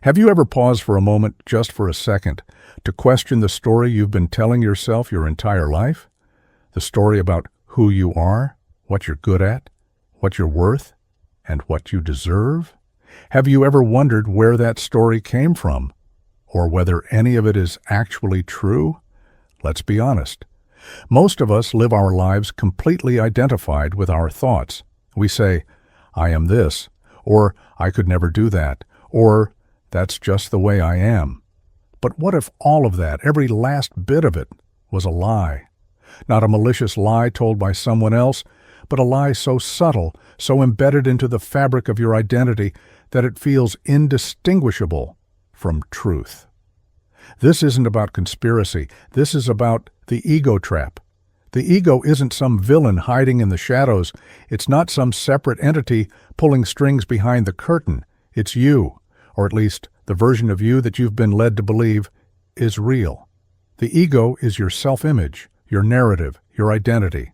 Have you ever paused for a moment, just for a second, to question the story you've been telling yourself your entire life? The story about who you are, what you're good at, what you're worth, and what you deserve? Have you ever wondered where that story came from, or whether any of it is actually true? Let's be honest. Most of us live our lives completely identified with our thoughts. We say, "I am this," or "I could never do that," or "That's just the way I am." But what if all of that, every last bit of it, was a lie? Not a malicious lie told by someone else, but a lie so subtle, so embedded into the fabric of your identity that it feels indistinguishable from truth. This isn't about conspiracy. This is about the ego trap. The ego isn't some villain hiding in the shadows. It's not some separate entity pulling strings behind the curtain. It's you, or at least the version of you that you've been led to believe is real. The ego is your self-image, your narrative, your identity.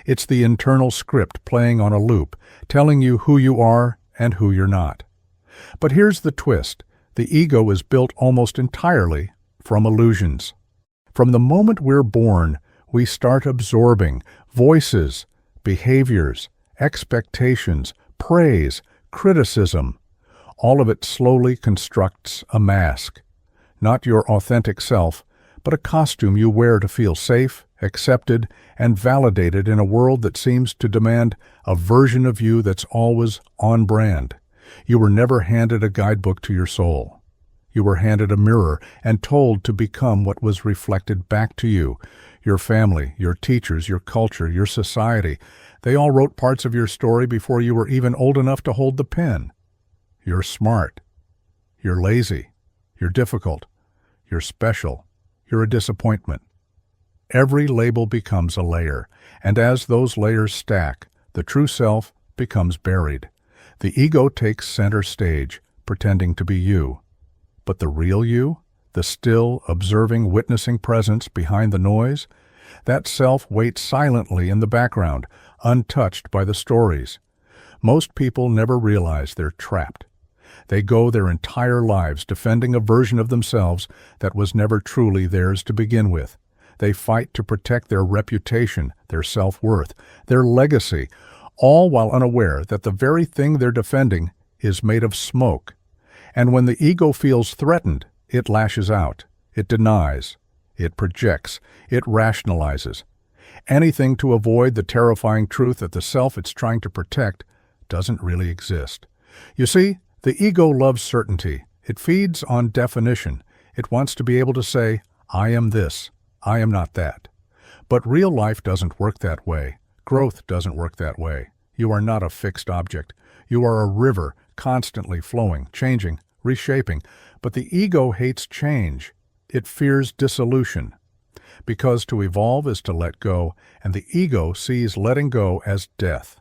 It's the internal script playing on a loop, telling you who you are and who you're not. But here's the twist. The ego is built almost entirely from illusions. From the moment we're born, we start absorbing voices, behaviors, expectations, praise, criticism. All of it slowly constructs a mask. Not your authentic self, but a costume you wear to feel safe, accepted, and validated in a world that seems to demand a version of you that's always on brand. You were never handed a guidebook to your soul. You were handed a mirror and told to become what was reflected back to you. Your family, your teachers, your culture, your society, they all wrote parts of your story before you were even old enough to hold the pen. You're smart. You're lazy. You're difficult. You're special. You're a disappointment. Every label becomes a layer, and as those layers stack, the true self becomes buried. The ego takes center stage, pretending to be you. But the real you, the still, observing, witnessing presence behind the noise, that self waits silently in the background, untouched by the stories. Most people never realize they're trapped. They go their entire lives defending a version of themselves that was never truly theirs to begin with. They fight to protect their reputation, their self-worth, their legacy, all while unaware that the very thing they're defending is made of smoke. And when the ego feels threatened, it lashes out, it denies, it projects, it rationalizes. Anything to avoid the terrifying truth that the self it's trying to protect doesn't really exist. You see, the ego loves certainty. It feeds on definition. It wants to be able to say, "I am this, I am not that." But real life doesn't work that way. Growth doesn't work that way. You are not a fixed object. You are a river, constantly flowing, changing, reshaping. But the ego hates change. It fears dissolution. Because to evolve is to let go, and the ego sees letting go as death.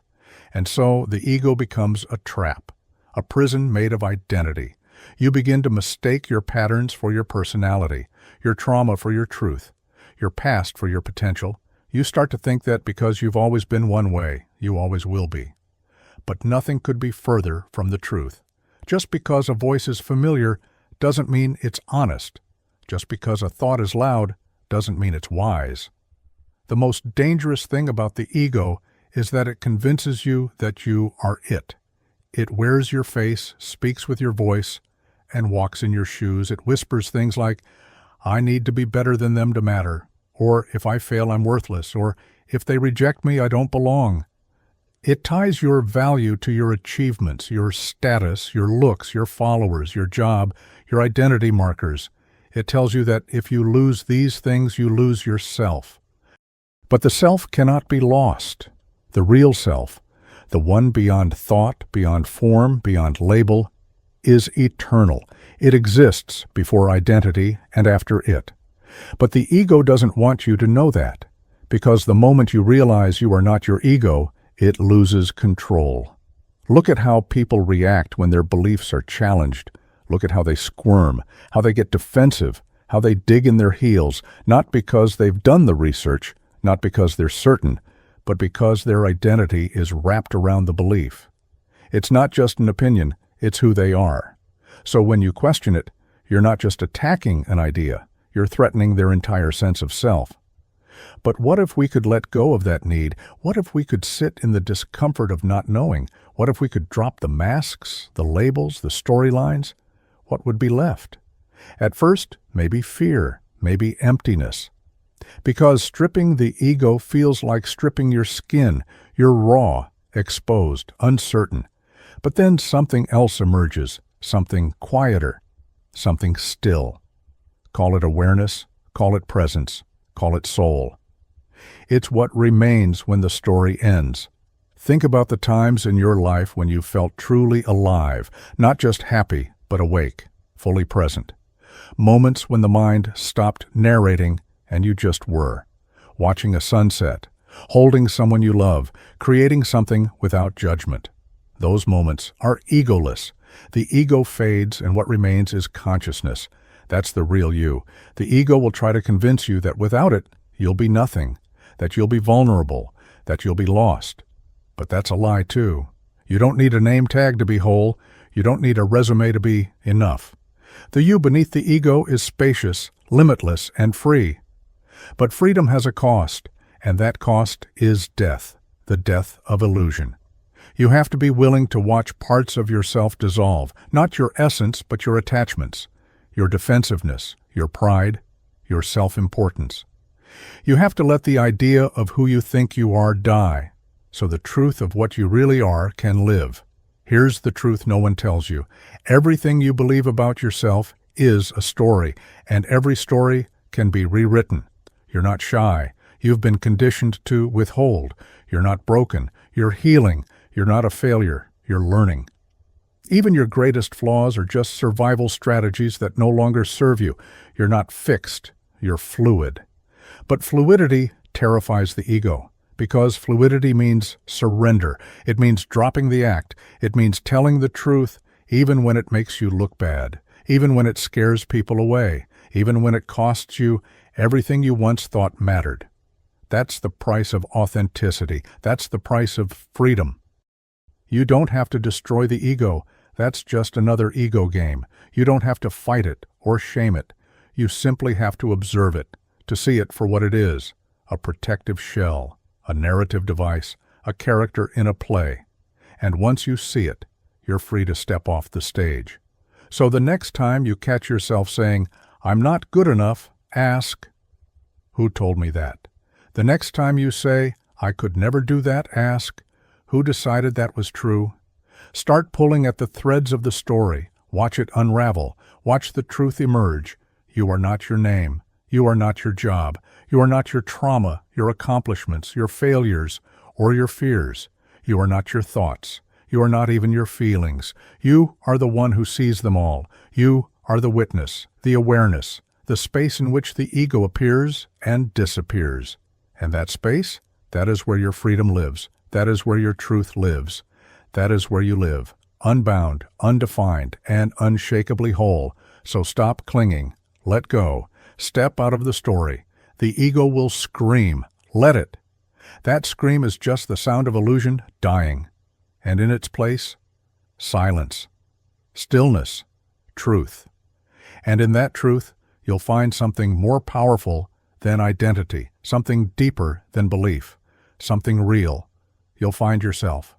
And so the ego becomes a trap, a prison made of identity. You begin to mistake your patterns for your personality, your trauma for your truth, your past for your potential. You start to think that because you've always been one way, you always will be. But nothing could be further from the truth. Just because a voice is familiar doesn't mean it's honest. Just because a thought is loud doesn't mean it's wise. The most dangerous thing about the ego is that it convinces you that you are it. It wears your face, speaks with your voice, and walks in your shoes. It whispers things like, "I need to be better than them to matter," or "If I fail, I'm worthless," or "If they reject me, I don't belong." It ties your value to your achievements, your status, your looks, your followers, your job, your identity markers. It tells you that if you lose these things, you lose yourself. But the self cannot be lost. The real self, the one beyond thought, beyond form, beyond label, is eternal. It exists before identity and after it. But the ego doesn't want you to know that, because the moment you realize you are not your ego, it loses control. Look at how people react when their beliefs are challenged. Look at how they squirm, how they get defensive, how they dig in their heels, not because they've done the research, not because they're certain, but because their identity is wrapped around the belief. It's not just an opinion, it's who they are. So when you question it, you're not just attacking an idea, you're threatening their entire sense of self. But what if we could let go of that need? What if we could sit in the discomfort of not knowing? What if we could drop the masks, the labels, the storylines? What would be left? At first, maybe fear, maybe emptiness. Because stripping the ego feels like stripping your skin. You're raw, exposed, uncertain. But then something else emerges, something quieter, something still. Call it awareness, call it presence, call it soul. It's what remains when the story ends. Think about the times in your life when you felt truly alive, not just happy, but awake, fully present. Moments when the mind stopped narrating and you just were. Watching a sunset, holding someone you love, creating something without judgment. Those moments are egoless. The ego fades and what remains is consciousness. That's the real you. The ego will try to convince you that without it, you'll be nothing, that you'll be vulnerable, that you'll be lost. But that's a lie too. You don't need a name tag to be whole. You don't need a resume to be enough. The you beneath the ego is spacious, limitless, and free. But freedom has a cost, and that cost is death, the death of illusion. You have to be willing to watch parts of yourself dissolve, not your essence, but your attachments, your defensiveness, your pride, your self-importance. You have to let the idea of who you think you are die, so the truth of what you really are can live. Here's the truth no one tells you. Everything you believe about yourself is a story, and every story can be rewritten. You're not shy. You've been conditioned to withhold. You're not broken. You're healing. You're not a failure. You're learning. Even your greatest flaws are just survival strategies that no longer serve you. You're not fixed. You're fluid. But fluidity terrifies the ego, because fluidity means surrender. It means dropping the act. It means telling the truth even when it makes you look bad, even when it scares people away, even when it costs you everything you once thought mattered. That's the price of authenticity. That's the price of freedom. You don't have to destroy the ego. That's just another ego game. You don't have to fight it or shame it. You simply have to observe it, to see it for what it is, a protective shell, a narrative device, a character in a play. And once you see it, you're free to step off the stage. So the next time you catch yourself saying, "I'm not good enough," ask, "Who told me that?" The next time you say, "I could never do that," ask, "Who decided that was true?" Start pulling at the threads of the story. Watch it unravel. Watch the truth emerge. You are not your name. You are not your job. You are not your trauma, your accomplishments, your failures, or your fears. You are not your thoughts. You are not even your feelings. You are the one who sees them all. You are the witness, the awareness, the space in which the ego appears and disappears. And that space, that is where your freedom lives. That is where your truth lives. That is where you live, unbound, undefined, and unshakably whole. So stop clinging. Let go. Step out of the story. The ego will scream. Let it. That scream is just the sound of illusion dying. And in its place, silence, stillness, truth. And in that truth, you'll find something more powerful than identity, something deeper than belief, something real. You'll find yourself.